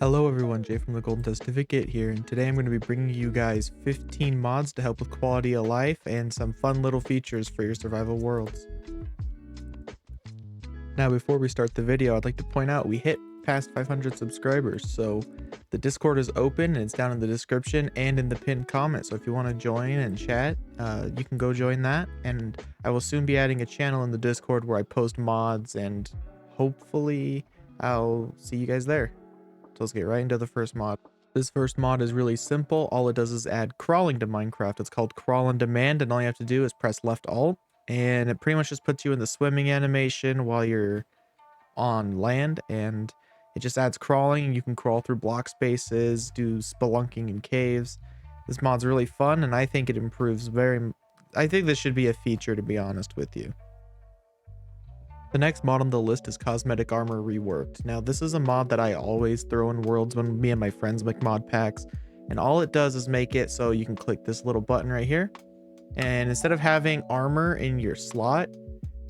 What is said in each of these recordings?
Hello everyone, Jay from the Golden Certificate here, and today I'm going to be bringing you guys 15 mods to help with quality of life and some fun little features for your survival worlds. Now before we start the video, I'd like to point out we hit past 500 subscribers, so the Discord is open and it's down in the description and in the pinned comment, so if you want to join and chat, you can go join that, and I will soon be adding a channel in the Discord where I post mods, and hopefully I'll see you guys there. So let's get right into the first mod. This first mod is really simple. All it does is add crawling to Minecraft. It's called Crawl on Demand, and all you have to do is press left alt, and it pretty much just puts you in the swimming animation while you're on land, and it just adds crawling. You can crawl through block spaces, do spelunking in caves. This mod's really fun, and I think it improves I think this should be a feature, to be honest with you. The next mod on the list is Cosmetic Armor Reworked. Now this is a mod that I always throw in worlds when me and my friends make mod packs, and all it does is make it so you can click this little button right here, and instead of having armor in your slot,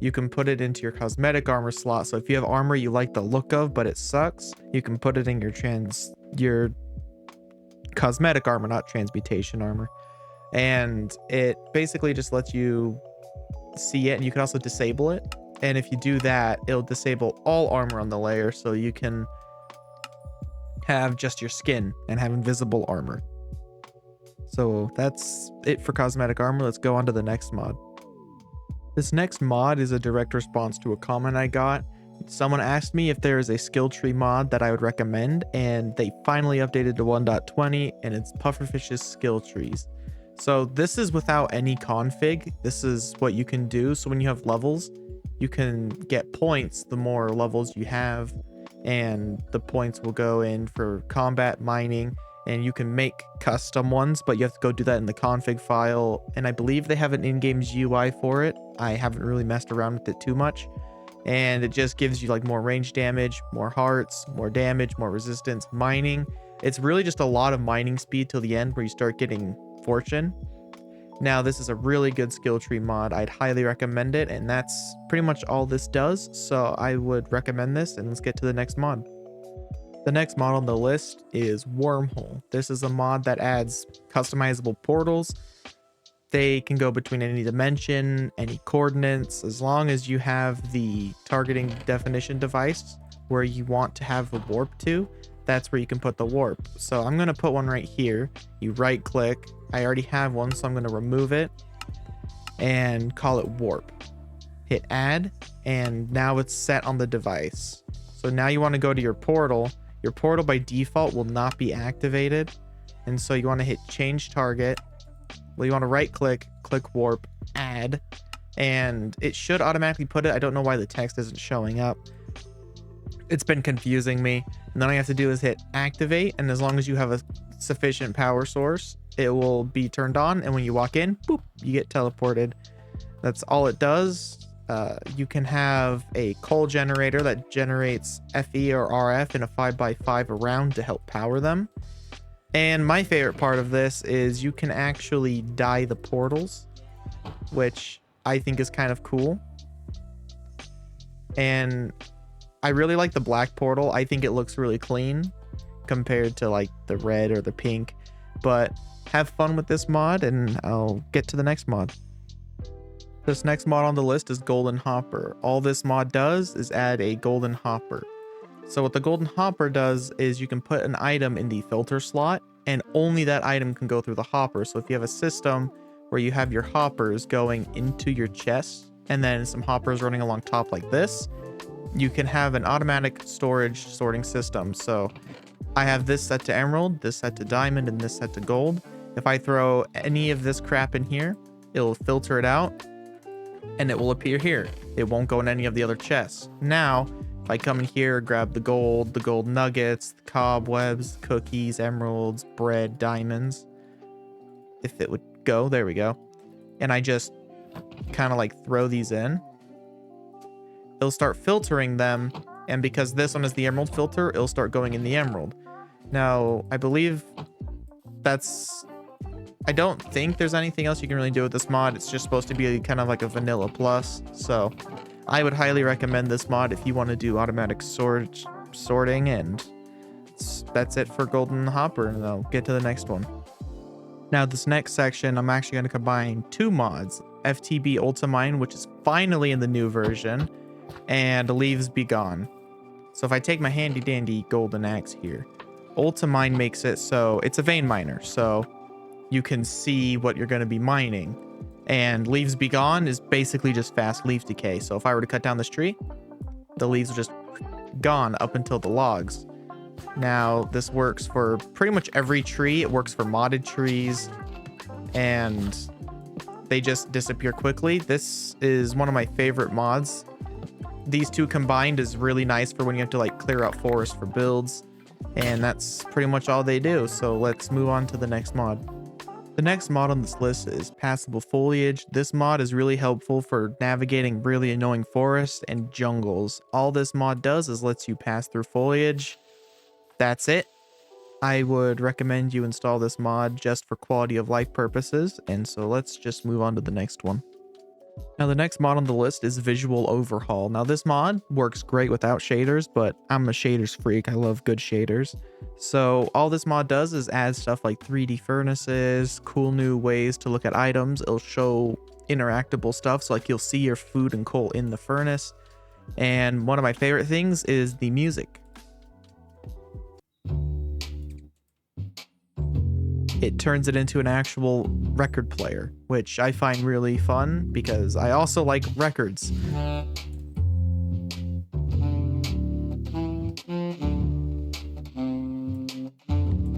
you can put it into your cosmetic armor slot. So if you have armor you like the look of but it sucks, you can put it in your cosmetic armor, not transmutation armor, and it basically just lets you see it, and you can also disable it. And if you do that, it'll disable all armor on the layer, so you can have just your skin and have invisible armor. So that's it for cosmetic armor. Let's go on to the next mod. This next mod is a direct response to a comment I got. Someone asked me if there is a skill tree mod that I would recommend, and they finally updated to 1.20, and it's Pufferfish's skill trees. So this is without any config. This is what you can do. So when you have levels, you can get points the more levels you have, and the points will go in for combat, mining, and you can make custom ones, but you have to go do that in the config file, and I believe they have an in-game GUI for it. I haven't really messed around with it too much, and it just gives you like more range damage, more hearts, more damage, more resistance, mining. It's really just a lot of mining speed till the end where you start getting fortune. Now this is a really good skill tree mod. I'd highly recommend it, and that's pretty much all this does, so I would recommend this, and let's get to the next mod. The next mod on the list is Wormhole. This is a mod that adds customizable portals. They can go between any dimension, any coordinates, as long as you have the targeting definition device where you want to have the warp to. That's where you can put the warp. So I'm going to put one right here. You right click. I already have one, so I'm going to remove it and call it warp. Hit add, and now it's set on the device. So now you want to go to your portal. Your portal by default will not be activated, and so you want to hit change target. Well, you want to right click, click warp, add, and it should automatically put it. I don't know why the text isn't showing up. It's been confusing me. And then all you have to do is hit activate, and as long as you have a sufficient power source, it will be turned on, and when you walk in, boop, you get teleported. That's all it does. You can have a coal generator that generates FE or RF in a 5x5 round to help power them. And my favorite part of this is you can actually dye the portals, which I think is kind of cool. And I really like the black portal. I think it looks really clean compared to like the red or the pink, but have fun with this mod, and I'll get to the next mod. This next mod on the list is Golden Hopper. All this mod does is add a golden hopper. So what the golden hopper does is you can put an item in the filter slot, and only that item can go through the hopper. So if you have a system where you have your hoppers going into your chest and then some hoppers running along top like this, you can have an automatic storage sorting system. So I have this set to emerald, this set to diamond, and this set to gold. If I throw any of this crap in here, it'll filter it out and it will appear here. It won't go in any of the other chests. Now, if I come in here, grab the gold nuggets, the cobwebs, cookies, emeralds, bread, diamonds, if it would go, there we go. And I just kind of like throw these in, it'll start filtering them. And because this one is the emerald filter, it'll start going in the emerald. Now, I believe I don't think there's anything else you can really do with this mod. It's just supposed to be kind of like a vanilla plus. So I would highly recommend this mod if you want to do automatic sorting and that's it for Golden Hopper, and I'll get to the next one. Now this next section, I'm actually going to combine two mods, FTB Ultimine, which is finally in the new version, and Leaves Be Gone. So if I take my handy dandy golden axe here, Ultimine makes it so it's a vein miner, so you can see what you're going to be mining. And Leaves Be Gone is basically just fast leaf decay. So if I were to cut down this tree, the leaves are just gone up until the logs. Now this works for pretty much every tree. It works for modded trees, and they just disappear quickly. This is one of my favorite mods. These two combined is really nice for when you have to like clear out forest for builds, and that's pretty much all they do. So let's move on to the next mod. The next mod on this list is Passable Foliage. This mod is really helpful for navigating really annoying forests and jungles. All this mod does is lets you pass through foliage. That's it. I would recommend you install this mod just for quality of life purposes. And so let's just move on to the next one. Now the next mod on the list is Visual Overhaul. Now this mod works great without shaders, but I'm a shaders freak. I love good shaders. So all this mod does is add stuff like 3D furnaces, cool new ways to look at items. It'll show interactable stuff, so like you'll see your food and coal in the furnace. And one of my favorite things is the music. It turns it into an actual record player, which I find really fun because I also like records.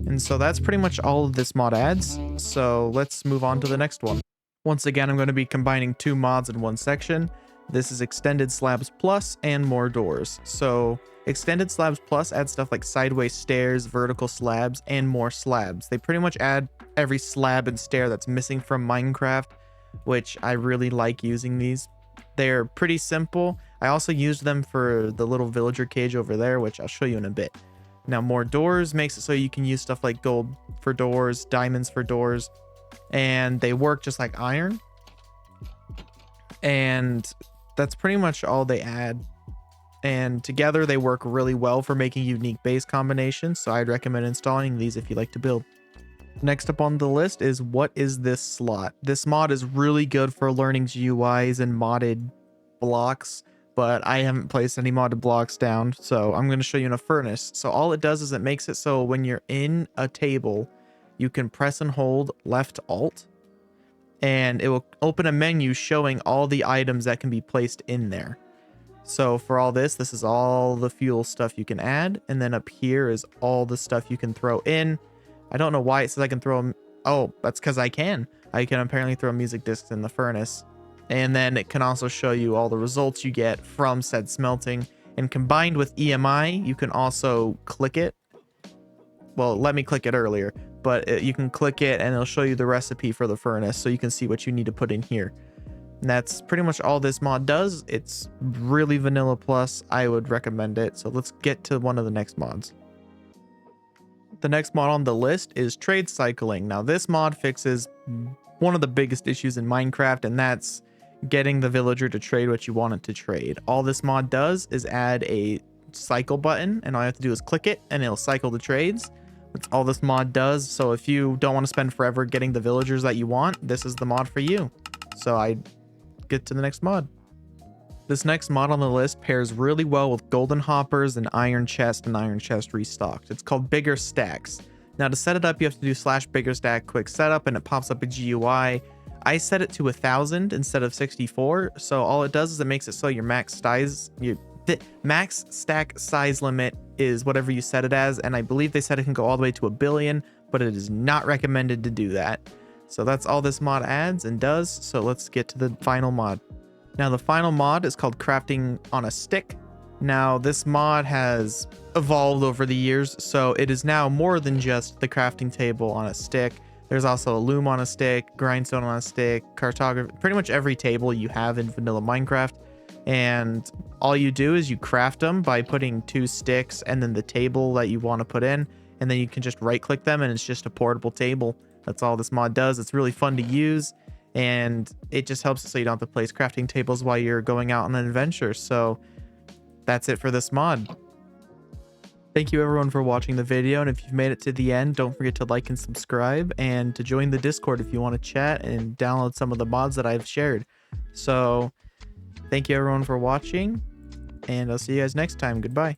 And so that's pretty much all of this mod adds. So let's move on to the next one. Once again, I'm going to be combining two mods in one section. This is Extended Slabs Plus and More Doors. So Extended Slabs Plus adds stuff like sideways stairs, vertical slabs, and more slabs. They pretty much add every slab and stair that's missing from Minecraft, which I really like using these. They're pretty simple. I also used them for the little villager cage over there, which I'll show you in a bit. Now, More Doors makes it so you can use stuff like gold for doors, diamonds for doors, and they work just like iron. And that's pretty much all they add. And together they work really well for making unique base combinations, so I'd recommend installing these if you like to build. Next up on the list is What Is This Slot? This mod is really good for learning GUIs and modded blocks, but I haven't placed any modded blocks down, so I'm going to show you in a furnace. So all it does is it makes it so when you're in a table, you can press and hold left alt, and it will open a menu showing all the items that can be placed in there. So for all this is all the fuel stuff you can add. And then up here is all the stuff you can throw in. I don't know why it says I can throw them. Oh, that's because I can. I can apparently throw music discs in the furnace. And then it can also show you all the results you get from said smelting. And combined with EMI, you can also click it. Well, let me click it earlier. But you can click it and it'll show you the recipe for the furnace. So you can see what you need to put in here. And that's pretty much all this mod does. It's really vanilla plus. I would recommend it. So let's get to one of the next mods. The next mod on the list is Trade Cycling. Now this mod fixes one of the biggest issues in Minecraft, and that's getting the villager to trade what you want it to trade. All this mod does is add a cycle button, and all you have to do is click it and it'll cycle the trades. That's all this mod does. So if you don't want to spend forever getting the villagers that you want, this is the mod for you. So I get to the next mod. This next mod on the list pairs really well with golden hoppers and iron chest restocked. It's called Bigger Stacks. Now to set it up, you have to do /biggerstack quick setup, and it pops up a GUI. I set it to 1000 instead of 64. So all it does is it makes it so your max stack size limit is whatever you set it as. And I believe they said it can go all the way to 1 billion, but it is not recommended to do that. So that's all this mod adds and does. So let's get to the final mod. Now the final mod is called Crafting on a Stick. Now this mod has evolved over the years, so it is now more than just the crafting table on a stick. There's also a loom on a stick, grindstone on a stick, cartography, pretty much every table you have in vanilla Minecraft. And all you do is you craft them by putting 2 sticks and then the table that you want to put in, and then you can just right click them and it's just a portable table. That's all this mod does. It's really fun to use, and it just helps so you don't have to place crafting tables while you're going out on an adventure. So that's it for this mod. Thank you everyone for watching the video, and if you've made it to the end, don't forget to like and subscribe, and to join the Discord if you want to chat and download some of the mods that I've shared. So thank you everyone for watching, and I'll see you guys next time. Goodbye.